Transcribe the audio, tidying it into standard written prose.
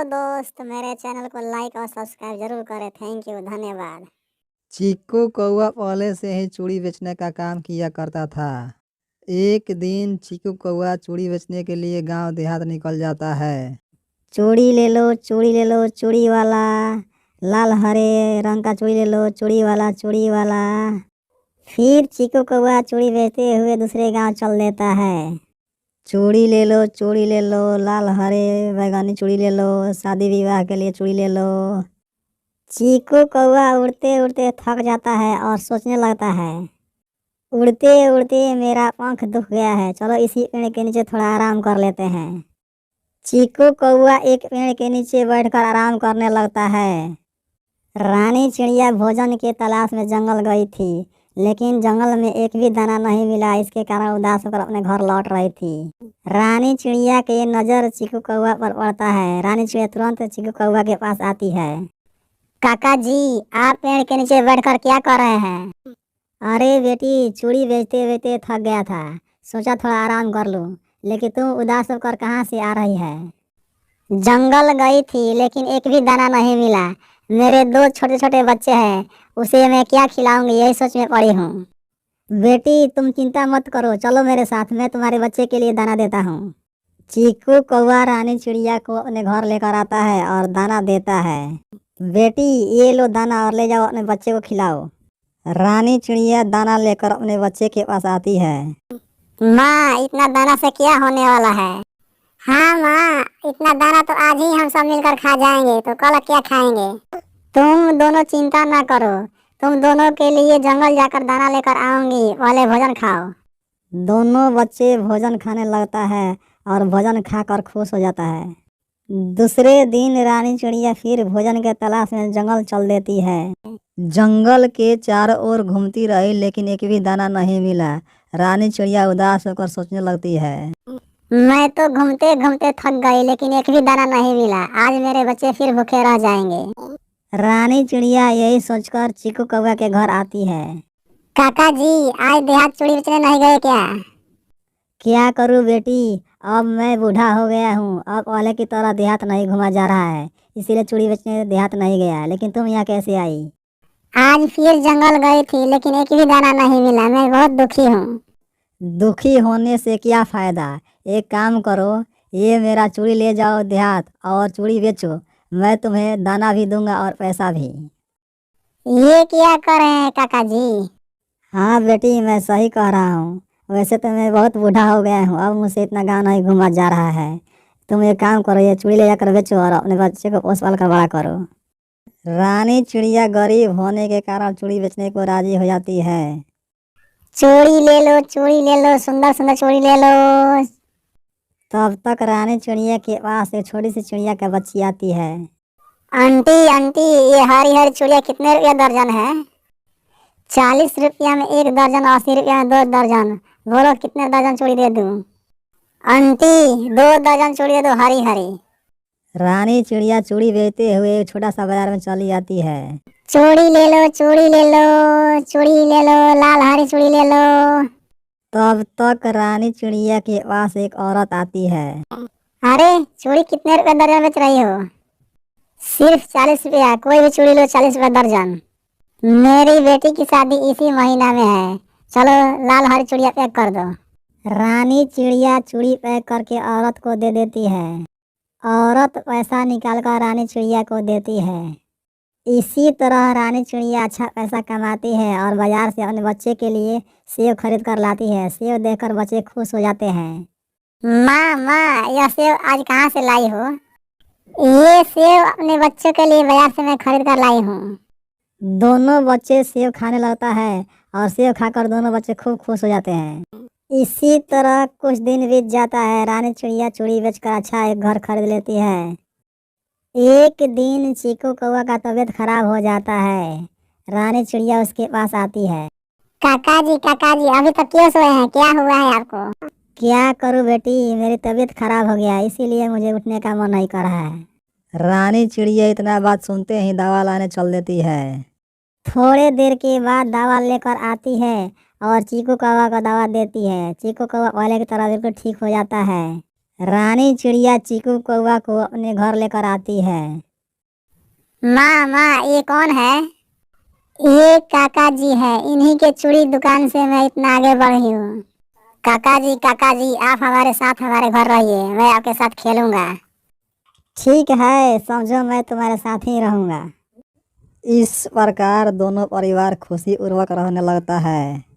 दोस्त, मेरे चैनल को लाइक और सब्सक्राइब जरूर करें। थैंक यू, धन्यवाद। चीकू कौआ पहले से ही चूड़ी बेचने का काम किया करता था। एक दिन चीकू कौआ चूड़ी बेचने के लिए गांव देहात निकल जाता है। चूड़ी ले लो, चूड़ी ले लो, चूड़ी वाला। लाल हरे रंग का चूड़ी ले लो, चूड़ी वाला, चूड़ी वाला। फिर चीकू कौआ चूड़ी बेचते हुए दूसरे गांव चल देता है। चूड़ी ले लो, चूड़ी ले लो, लाल हरे बैगनी चूड़ी ले लो, शादी विवाह के लिए चूड़ी ले लो। चीकू कौआ उड़ते उड़ते थक जाता है और सोचने लगता है, उड़ते उड़ते मेरा पंख दुख गया है, चलो इसी पेड़ के नीचे थोड़ा आराम कर लेते हैं। चीकू कौआ एक पेड़ के नीचे बैठकर आराम करने लगता है। रानी चिड़िया भोजन के तलाश में जंगल गई थी, लेकिन जंगल में एक भी दाना नहीं मिला। इसके कारण उदास होकर अपने घर लौट रही थी। रानी चिड़िया की नज़र चीकू कौआ पर पड़ता है। रानी चिड़िया तुरंत चीकू कौआ के पास आती है। काका जी, आप पेड़ के नीचे बैठकर क्या कर रहे हैं? अरे बेटी, चूड़ी बेचते बेचते थक गया था, सोचा थोड़ा आराम कर लूं। लेकिन तुम उदास होकर कहाँ से आ रही है? जंगल गई थी, लेकिन एक भी दाना नहीं मिला। मेरे दो छोटे छोटे बच्चे हैं, उसे मैं क्या खिलाऊंगी, यही सोच में पड़ी हूँ। बेटी, तुम चिंता मत करो, चलो मेरे साथ, मैं तुम्हारे बच्चे के लिए दाना देता हूँ। चीकू कौआ रानी चिड़िया को अपने घर लेकर आता है और दाना देता है। बेटी, ये लो दाना और ले जाओ, अपने बच्चे को खिलाओ। रानी चिड़िया दाना लेकर अपने बच्चे के पास आती है। माँ, इतना दाना से क्या होने वाला है? हाँ माँ, इतना दाना तो आज ही हम सब मिलकर खा जाएंगे, तो कल क्या खाएंगे? तुम दोनों चिंता ना करो, तुम दोनों के लिए जंगल जाकर दाना लेकर आऊंगी, पहले भोजन खाओ। दोनों बच्चे भोजन खाने लगता है और भोजन खाकर खुश हो जाता है। दूसरे दिन रानी चिड़िया फिर भोजन के तलाश में जंगल चल देती है। जंगल के चारों ओर घूमती रही, लेकिन एक भी दाना नहीं मिला। रानी चिड़िया उदास होकर सोचने लगती है, मैं तो घूमते घूमते थक गई, लेकिन एक भी दाना नहीं मिला। आज मेरे बच्चे फिर भूखे रह जाएंगे। रानी चिड़िया यही सोचकर चीकू कौआ के घर आती है। काका जी, आज देहात चूड़ी बेचने नहीं गए क्या? क्या करूं बेटी, अब मैं बूढ़ा हो गया हूँ, अब पहले की तरह देहात नहीं घुमा जा रहा है, इसीलिए चूड़ी बेचने देहात नहीं गया। लेकिन तुम यहाँ कैसे आई? आज फिर जंगल गई थी, लेकिन एक भी दाना नहीं मिला। मैं बहुत दुखी हूँ। दुखी होने से क्या फायदा, एक काम करो, ये मेरा चूड़ी ले जाओ देहात और चूड़ी बेचो, मैं तुम्हें दाना भी दूंगा और पैसा भी। ये क्या कर रहे हैं काका जी? हाँ बेटी, मैं सही कह रहा हूँ। वैसे तो मैं बहुत बूढ़ा हो गया हूँ, अब मुझसे इतना गाँव नहीं घूमा जा रहा है। तुम एक काम करो, ये चूड़ी ले जाकर बेचो और अपने बच्चे को पोस पाल कर बड़ा करो। रानी चिड़िया गरीब होने के कारण चूड़ी बेचने को राजी हो जाती है। चूड़ी ले लो, चूड़ी ले लो, सुंदर सुंदर चूड़ी ले लो। तब तक रानी चिड़िया के पास एक छोटी सी चिड़िया का बच्ची आती है। आंटी आंटी, ये हरी हरी चूड़िया कितने रुपया दर्जन है? 40 रुपया में एक दर्जन, 80 रुपया में 2 दर्जन। बोलो कितने दर्जन चूड़ी दे दूं? आंटी, 2 दर्जन चूड़ी दे दो, हरी हरी। रानी चिड़िया चूड़ी बेचते हुए एक छोटा सा बाजार में चली जाती है। चूड़ी ले लो, चूड़ी ले लो, चूड़ी ले लो, लाल हरी चूड़ी ले लो। तब तक रानी चिड़िया के पास एक औरत आती है। अरे, चूड़ी कितने रुपए दर्जन बेच रही हो? सिर्फ 40 रुपया, कोई भी चूड़ी लो, 40 रुपया दर्जन। मेरी बेटी की शादी इसी महीना में है, चलो लाल हरी चूड़िया पैक कर दो। रानी चिड़िया चूड़ी पैक करके औरत को दे देती है। औरत पैसा निकालकर रानी चिड़िया को देती है। इसी तरह रानी चिड़िया अच्छा पैसा कमाती है और बाजार से अपने बच्चे के लिए सेब खरीद कर लाती है। सेब देखकर बच्चे खुश हो जाते हैं। माँ माँ, यह सेब आज कहाँ से लाई हो? ये सेब अपने बच्चों के लिए बाजार से मैं खरीद कर लाई हूँ। दोनों बच्चे सेब खाने लगता है और सेब खाकर दोनों बच्चे खूब खुश हो जाते हैं। इसी तरह कुछ दिन बीत जाता है। रानी चिड़िया चूड़ी बेचकर अच्छा एक घर खरीद लेती है। एक दिन चीकू कौआ का तबीयत खराब हो जाता है। रानी चिड़िया उसके पास आती है। काका जी, अभी तक क्यों सोए हैं, क्या हुआ है आपको? क्या करूं बेटी, मेरी तबीयत खराब हो गया, इसीलिए मुझे उठने का मन नहीं कर रहा है। रानी चिड़िया इतना बात सुनते ही दवा लाने चल देती है। थोड़े देर के बाद दवा लेकर आती है और चीकू कौवा को दवा देती है। चीकू कौवा पहले की तरह बिल्कुल ठीक हो जाता है। रानी चिड़िया चीकू कौवा को अपने घर लेकर आती है। माँ माँ, ये कौन है? ये काका जी है, इन्हीं के चूड़ी दुकान से मैं इतना आगे बढ़ी हूँ। काका जी, आप हमारे साथ हमारे घर रहिए, मैं आपके साथ खेलूंगा। ठीक है, समझो मैं तुम्हारे साथ ही रहूँगा। इस प्रकार दोनों परिवार खुशी पूर्वक रहने लगता है।